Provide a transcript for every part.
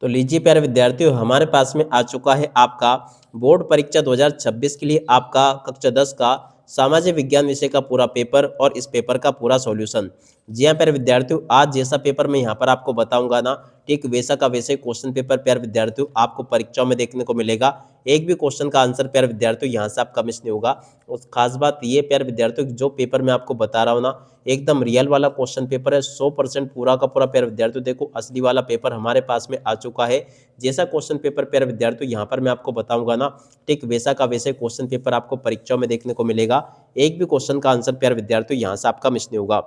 तो लीजिए प्यारे विद्यार्थियों, हमारे पास में आ चुका है आपका बोर्ड परीक्षा 2026 के लिए आपका कक्षा 10 का सामाजिक विज्ञान विषय का पूरा पेपर और इस पेपर का पूरा सॉल्यूशन। जी हाँ प्यारे विद्यार्थियों, आज जैसा पेपर मैं यहाँ पर आपको बताऊंगा ना, ठीक वैसा का वैसे क्वेश्चन पेपर प्यारे विद्यार्थियों आपको परीक्षाओं में देखने को मिलेगा। एक भी क्वेश्चन का आंसर प्यारे विद्यार्थियों यहाँ से आपका मिस नहीं होगा। उस खास बात ये प्यारे विद्यार्थियों जो पेपर मैं आपको बता रहा हूँ ना, एकदम रियल वाला क्वेश्चन पेपर है। 100% पूरा का पूरा प्यारे विद्यार्थियों देखो असली वाला पेपर हमारे पास में आ चुका है। जैसा क्वेश्चन पेपर प्यारे विद्यार्थियों यहाँ पर मैं आपको बताऊंगा ना, ठीक वैसा का वैसे क्वेश्चन पेपर आपको परीक्षाओं में देखने को मिलेगा। एक भी क्वेश्चन का आंसर प्यारे विद्यार्थियों यहाँ से आपका मिस नहीं होगा।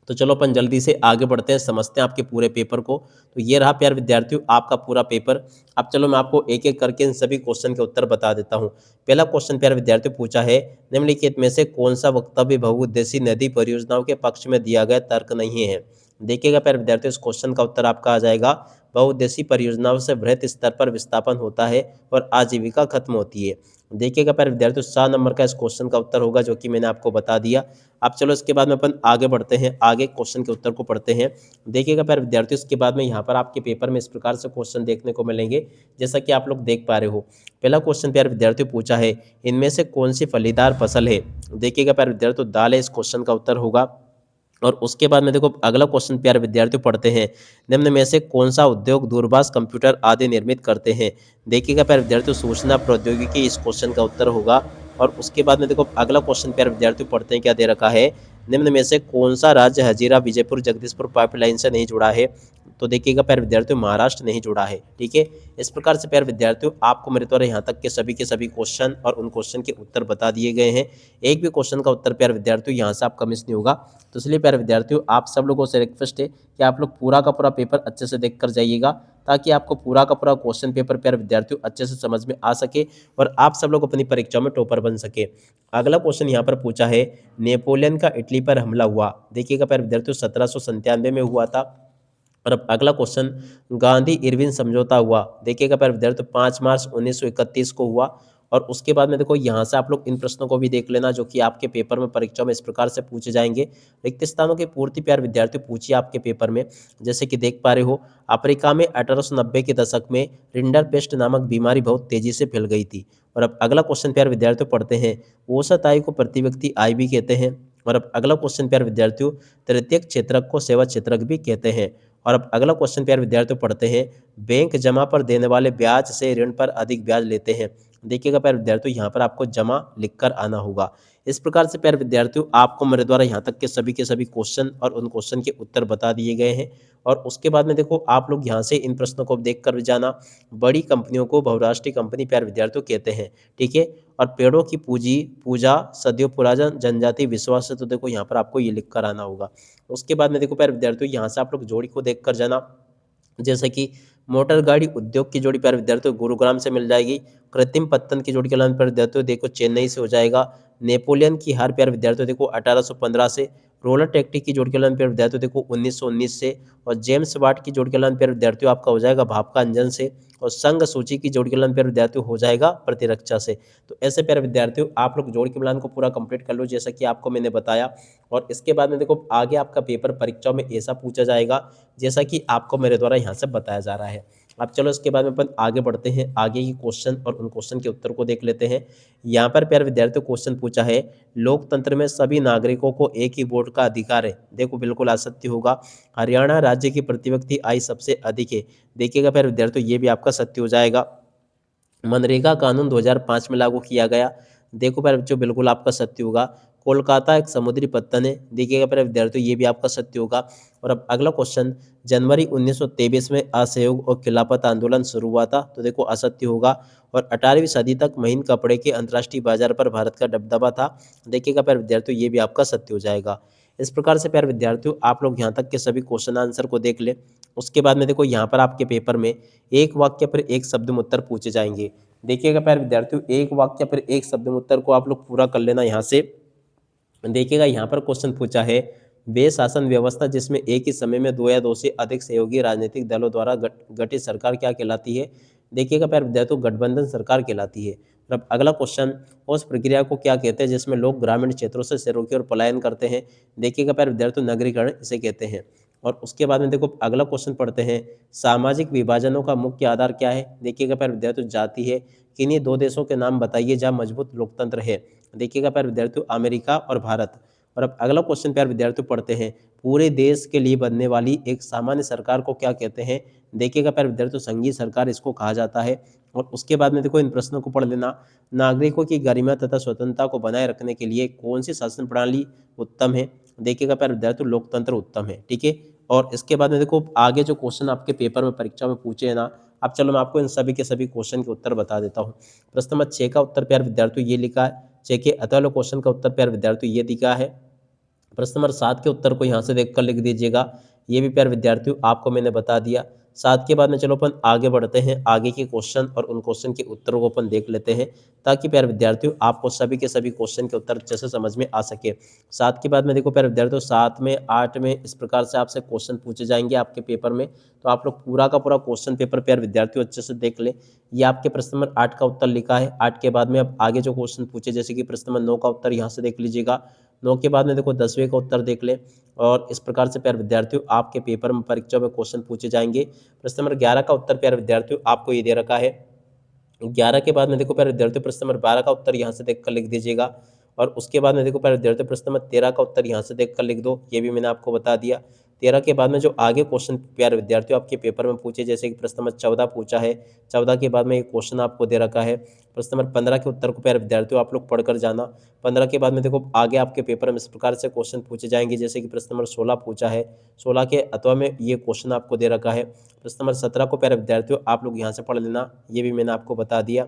तो चलो अपन जल्दी से आगे बढ़ते हैं, समझते हैं आपके पूरे पेपर को। तो ये रहा प्यारे विद्यार्थियों आपका पूरा पेपर। अब चलो मैं आपको एक एक करके इन सभी क्वेश्चन के उत्तर बता देता हूँ। पहला क्वेश्चन प्यारे विद्यार्थियों पूछा है, निम्नलिखित में से कौन सा वक्तव्य बहुउद्देशीय नदी परियोजनाओं के पक्ष में दिया गया तर्क नहीं है। देखिएगा प्यारे विद्यार्थियों, इस क्वेश्चन का उत्तर आपका आ जाएगा, बहुउद्देशीय परियोजनाओं से वृहत स्तर पर विस्थापन होता है और आजीविका खत्म होती है। देखिएगा प्यारे विद्यार्थियों, 7 नंबर का इस क्वेश्चन का उत्तर होगा, जो कि मैंने आपको बता दिया। अब चलो इसके बाद में अपन आगे बढ़ते हैं, आगे क्वेश्चन के उत्तर को पढ़ते हैं। देखिएगा प्यारे विद्यार्थियों, इसके बाद में यहाँ पर आपके पेपर में इस प्रकार से क्वेश्चन देखने को मिलेंगे, जैसा कि आप लोग देख पा रहे हो। पहला क्वेश्चन प्यारे विद्यार्थियों पूछा है, इनमें से कौन सी फलीदार फसल है। देखिएगा प्यारे विद्यार्थियों, दाल है इस क्वेश्चन का उत्तर होगा। और उसके बाद में देखो अगला क्वेश्चन प्यारे विद्यार्थियों पढ़ते हैं, निम्न में से कौन सा उद्योग दूरभाष कंप्यूटर आदि निर्मित करते हैं। देखिएगा प्यारे विद्यार्थियों, सूचना प्रौद्योगिकी इस क्वेश्चन का उत्तर होगा। और उसके बाद में देखो अगला क्वेश्चन प्यारे विद्यार्थियों पढ़ते हैं, क्या दे रखा है, निम्न में से कौन सा राज्य हजीरा विजयपुर जगदीशपुर पाइपलाइन से नहीं जुड़ा है। तो देखिएगा प्यारे विद्यार्थियों, महाराष्ट्र नहीं जुड़ा है। ठीक है, इस प्रकार से प्यारे विद्यार्थियों आपको मेरे द्वारा यहाँ तक के सभी क्वेश्चन और उन क्वेश्चन के उत्तर बता दिए गए हैं। एक भी क्वेश्चन का उत्तर प्यारे विद्यार्थियों यहाँ से आपका मिस नहीं होगा। तो इसलिए प्यारे विद्यार्थियों आप सब लोगों से रिक्वेस्ट है कि आप लोग पूरा का पूरा पेपर अच्छे से देख कर जाइएगा, ताकि आपको पूरा का पूरा क्वेश्चन पेपर प्यारे विद्यार्थियों अच्छे से समझ में आ सके और आप सब लोग अपनी परीक्षाओं में टॉपर बन सके। अगला क्वेश्चन यहाँ पर पूछा है, नेपोलियन का इटली पर हमला हुआ। देखिएगा प्यारे विद्यार्थियों, 1797 में हुआ था। और अब अगला क्वेश्चन, गांधी इरविन समझौता हुआ। देखिएगा प्यारे विद्यार्थियों, 5 मार्च 1931 को हुआ। और उसके बाद में देखो यहाँ से आप लोग इन प्रश्नों को भी देख लेना, जो कि आपके पेपर में परीक्षा में इस प्रकार से पूछे जाएंगे। रिक्त स्थानों की पूर्ति प्यारे विद्यार्थियों पूछिए आपके पेपर में। जैसे कि देख पा रहे हो, अफ्रीका में 1890 के दशक में रिंडर पेस्ट नामक बीमारी बहुत तेजी से फैल गई थी। और अब अगला क्वेश्चन प्यारे विद्यार्थियों पढ़ते हैं, औसत आयु को प्रति व्यक्ति आय भी कहते हैं। और अब अगला क्वेश्चन प्यारे विद्यार्थियों, तृतीयक क्षेत्रक को सेवा क्षेत्रक भी कहते हैं। और अब अगला क्वेश्चन प्यारे विद्यार्थियों पढ़ते हैं, बैंक जमा पर देने वाले ब्याज से ऋण पर अधिक ब्याज लेते हैं। देखिएगा प्यारे विद्यार्थियों, यहाँ पर आपको जमा लिखकर आना होगा। इस प्रकार से प्यारे विद्यार्थियों आपको मेरे द्वारा यहाँ तक के सभी क्वेश्चन और उन क्वेश्चन के उत्तर बता दिए गए हैं। और उसके बाद में देखो आप लोग यहाँ से इन प्रश्नों को देख कर जाना। बड़ी कंपनियों को बहुराष्ट्रीय कंपनी प्यारे विद्यार्थियों कहते हैं। ठीक है, और पेड़ों की पूजी पूजा सदियों पुराना जनजाति विश्वास है। तो देखो यहाँ पर आपको ये लिख कर आना होगा। उसके बाद में देखो प्यारे विद्यार्थियों, यहाँ से आप लोग जोड़ी को देख कर जाना। जैसे कि मोटर गाड़ी उद्योग की जोड़ी प्यारे विद्यार्थियों गुरुग्राम से मिल जाएगी। कृत्रिम पत्तन की जोड़ी के नाम प्यारे विद्यार्थियों देखो चेन्नई से हो जाएगा। नेपोलियन की हार प्यारे विद्यार्थियों देखो 1815 से। रोलर टैक्टिक की जोड़ी के नाम प्यारे विद्यार्थियों देखो 1919 से। और जेम्स वाट की जोड़ी के नाम प्यारे विद्यार्थियों आपका हो जाएगा भाप का इंजन से। और संघ सूची की जोड़ी के नाम प्यारे विद्यार्थियों हो जाएगा प्रतिरक्षा से। तो ऐसे प्यारे विद्यार्थियों आप लोग जोड़ के मिलान को पूरा कंप्लीट कर लो, जैसा कि आपको मैंने बताया। और इसके बाद में देखो आगे आपका पेपर परीक्षाओं में ऐसा पूछा जाएगा, जैसा कि आपको मेरे द्वारा यहाँ से बताया जा रहा है। अब चलो इसके बाद में अपन आगे बढ़ते हैं, आगे की क्वेश्चन और उन क्वेश्चन के उत्तर को देख लेते हैं। यहाँ पर प्यारे विद्यार्थियों क्वेश्चन पूछा है, लोकतंत्र में सभी नागरिकों को एक ही वोट का अधिकार है। देखो बिल्कुल असत्य होगा। हरियाणा राज्य की प्रति व्यक्ति आय सबसे अधिक है। देखिएगा प्यारे विद्यार्थियों, ये भी आपका सत्य हो जाएगा। मनरेगा कानून 2005 में लागू किया गया। देखो प्यारे बच्चों, बिल्कुल आपका सत्य होगा। कोलकाता एक समुद्री पत्तन है। देखिएगा प्यारे विद्यार्थियों, ये भी आपका सत्य होगा। और अब अगला क्वेश्चन, जनवरी 1923 में असहयोग और खिलाफत आंदोलन शुरू हुआ था। तो देखो असत्य होगा। और 18वीं सदी तक महीन कपड़े के अंतर्राष्ट्रीय बाजार पर भारत का दबदबा था। देखिएगा प्यारे विद्यार्थियों, ये भी आपका सत्य हो जाएगा। इस प्रकार से प्यारे विद्यार्थियों आप लोग यहाँ तक के सभी क्वेश्चन आंसर को देख ले। उसके बाद में देखो यहाँ पर आपके पेपर में एक वाक्य पर एक शब्द में उत्तर पूछे जाएंगे। देखिएगा प्यारे विद्यार्थियों, एक वाक्य पर एक शब्द में उत्तर को आप लोग पूरा कर लेना। यहाँ से देखिएगा यहाँ पर क्वेश्चन पूछा है, वे शासन व्यवस्था जिसमें एक ही समय में दो या दो से अधिक सहयोगी राजनीतिक दलों द्वारा गठित सरकार क्या कहलाती है। देखिएगा प्यारे विद्यार्थियों, गठबंधन सरकार कहलाती है। और अब अगला क्वेश्चन, उस प्रक्रिया को क्या कहते हैं जिसमें लोग ग्रामीण क्षेत्रों से शहरों की ओर पलायन करते हैं। देखिएगा प्यारे विद्यार्थियों, नगरीकरण इसे कहते हैं। और उसके बाद में देखो अगला क्वेश्चन पढ़ते हैं, सामाजिक विभाजनों का मुख्य आधार क्या है। देखिएगा प्यारे विद्यार्थियों, जाति है। किन्हीं दो देशों के नाम बताइए जहाँ मजबूत लोकतंत्र है। देखिएगा प्यारे विद्यार्थियों, अमेरिका और भारत। और अब अगला क्वेश्चन प्यारे विद्यार्थियों पढ़ते हैं, पूरे देश के लिए बनने वाली एक सामान्य सरकार को क्या कहते हैं। देखिएगा प्यारे विद्यार्थियों, संघीय सरकार इसको कहा जाता है। और उसके बाद में देखो इन प्रश्नों को पढ़ लेना, नागरिकों की गरिमा तथा स्वतंत्रता को बनाए रखने के लिए कौन सी शासन प्रणाली उत्तम है। देखिएगा प्यारे विद्यार्थियों, लोकतंत्र उत्तम है। ठीक है। और इसके बाद में देखो आगे जो क्वेश्चन आपके पेपर में परीक्षा में पूछे हैं ना, अब चलो मैं आपको इन सभी के सभी क्वेश्चन के उत्तर बता देता हूँ। प्रश्न नंबर 6 का उत्तर प्यारे विद्यार्थियों ये लिखा है। 6 के अतः वाले क्वेश्चन का उत्तर प्यारे विद्यार्थियों ये दिखा है। प्रश्न नंबर 7 के उत्तर को यहाँ से देखकर लिख दीजिएगा। ये भी प्यारे विद्यार्थियों आपको मैंने बता दिया। 7 के बाद में चलो अपन आगे बढ़ते हैं, आगे के क्वेश्चन और उन क्वेश्चन के उत्तरों को अपन देख लेते हैं, ताकि प्यारे विद्यार्थियों आपको सभी के सभी क्वेश्चन के उत्तर अच्छे से समझ में आ सके। 7 के बाद में देखो प्यारे विद्यार्थियों, 7 में 8 में इस प्रकार से आपसे क्वेश्चन पूछे जाएंगे आपके पेपर में। तो आप लोग पूरा का पूरा क्वेश्चन पेपर प्यारे विद्यार्थियों अच्छे से देख ले। ये आपके प्रश्न नंबर 8 का उत्तर लिखा है। 8 के बाद में अब आगे जो क्वेश्चन पूछे, जैसे कि प्रश्न नंबर 9 का उत्तर यहाँ से देख लीजिएगा। 9 के बाद में देखो 10वें का उत्तर देख ले। और इस प्रकार से प्यारे विद्यार्थियों आपके पेपर में परीक्षा में क्वेश्चन पूछे जाएंगे। प्रश्न नंबर 11 का उत्तर प्यारे विद्यार्थियों आपको ये दे रखा है। 11 के बाद में देखो प्यारे विद्यार्थियों, प्रश्न नंबर 12 का उत्तर यहाँ से देखकर लिख दीजिएगा। और उसके बाद में देखो प्यारे विद्यार्थियों, प्रश्न नंबर 13 का उत्तर यहाँ से देखकर लिख दो। ये भी मैंने आपको बता दिया। 13 के बाद में जो आगे क्वेश्चन प्यारे विद्यार्थियों आपके पेपर में पूछे, जैसे कि प्रश्न नंबर 14 पूछा है। 14 के बाद में ये क्वेश्चन आपको दे रखा है। प्रश्न नंबर 15 के उत्तर को प्यारे विद्यार्थियों आप लोग पढ़कर जाना। 15 के बाद में देखो आगे आपके पेपर में इस प्रकार से क्वेश्चन पूछे जाएंगे, जैसे कि प्रश्न नंबर 16 पूछा है। 16 के अथवा में ये क्वेश्चन आपको दे रखा है। प्रश्न नंबर 17 को प्यारे विद्यार्थियों आप लोग यहाँ से पढ़ लेना, ये भी मैंने आपको बता दिया।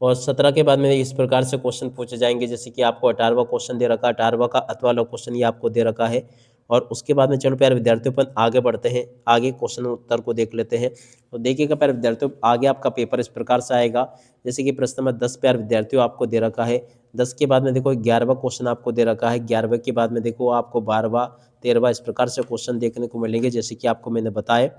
और 17 के बाद में इस प्रकार से क्वेश्चन पूछे जाएंगे, जैसे कि आपको 18वां क्वेश्चन दे रखा है। 18वां का अथवा वाला क्वेश्चन ये आपको दे रखा है। और उसके बाद में चलो प्यारे विद्यार्थियों अपन आगे बढ़ते हैं, आगे क्वेश्चन उत्तर को देख लेते हैं। तो देखिएगा प्यारे विद्यार्थियों, आगे आपका पेपर इस प्रकार से आएगा, जैसे कि प्रश्न नंबर 10 प्यारे विद्यार्थियों आपको दे रखा है। 10 के बाद में देखो 11वां क्वेश्चन आपको दे रखा है। 11वें के बाद में देखो आपको 12वां 13वां इस प्रकार से क्वेश्चन देखने को मिलेंगे, जैसे कि आपको मैंने बताया।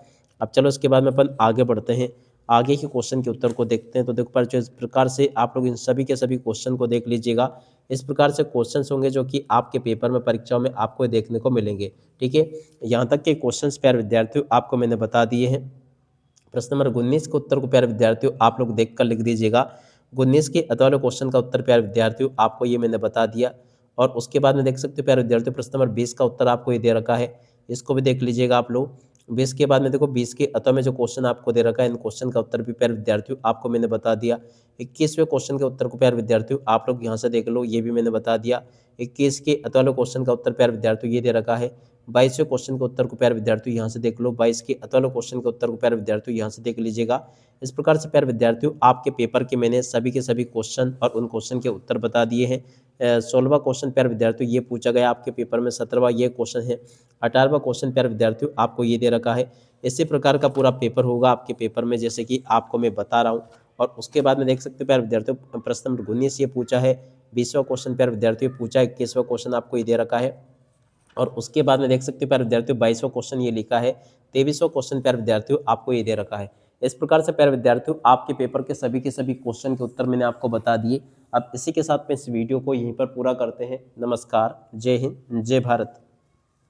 अब चलो इसके बाद में अपन आगे बढ़ते हैं, आगे के क्वेश्चन के उत्तर को देखते हैं। तो देखो पर जो इस प्रकार से आप लोग इन सभी के सभी क्वेश्चन को देख लीजिएगा। इस प्रकार से क्वेश्चंस होंगे जो कि आपके पेपर में परीक्षाओं में आपको देखने को मिलेंगे। ठीक है। यहाँ तक के क्वेश्चंस प्यारे विद्यार्थियों आपको मैंने बता दिए हैं। प्रश्न नंबर 19 के उत्तर को प्यारे विद्यार्थियों आप लोग देख कर लिख दीजिएगा। 19 के अथवा वाले क्वेश्चन का उत्तर प्यारे विद्यार्थियों आपको ये मैंने बता दिया। और उसके बाद में देख सकते हो प्यारे विद्यार्थियों, प्रश्न नंबर 20 का उत्तर आपको ये दे रखा है, इसको भी देख लीजिएगा आप लोग। 20 के बाद में देखो 20 के अथवा में जो क्वेश्चन आपको दे रखा है, इन क्वेश्चन का उत्तर भी प्यारे विद्यार्थियों आपको मैंने बता दिया। 21वें क्वेश्चन के उत्तर को प्यारे विद्यार्थियों आप लोग यहाँ से देख लो, ये भी मैंने बता दिया। 21 के अथवा वाले क्वेश्चन का उत्तर प्यारे विद्यार्थियों ये दे रखा है। 22वें क्वेश्चन के उत्तर को प्यारे विद्यार्थियों यहाँ से देख लो। 22 के अथवा वाले क्वेश्चन के उत्तर को प्यारे विद्यार्थियों यहाँ से देख लीजिएगा। इस प्रकार से प्यारे विद्यार्थियों आपके पेपर के मैंने सभी के सभी क्वेश्चन और उन क्वेश्चन के उत्तर बता दिए हैं। 16वां क्वेश्चन प्यारे विद्यार्थियों ये पूछा गया आपके पेपर में। 17वां ये क्वेश्चन है। 18वां क्वेश्चन प्यारे विद्यार्थियों आपको ये दे रखा है। इसी प्रकार का पूरा पेपर होगा आपके पेपर में, जैसे कि आपको मैं बता रहा हूँ। और उसके बाद में देख सकते हो प्यारे विद्यार्थियों, प्रश्न नंबर 19 ये पूछा है। 20वां क्वेश्चन प्यारे विद्यार्थियों पूछा है। 21वां क्वेश्चन आपको ये दे रखा है। और उसके बाद में देख सकते हो प्यारे विद्यार्थियों 22वां क्वेश्चन ये लिखा है। 23वां क्वेश्चन प्यारे विद्यार्थियों आपको ये दे रखा है। इस प्रकार से प्यारे विद्यार्थियों आपके पेपर के सभी क्वेश्चन के उत्तर मैंने आपको बता दिए। अब इसी के साथ में इस वीडियो को यहीं पर पूरा करते हैं। नमस्कार, जय हिंद, जय भारत।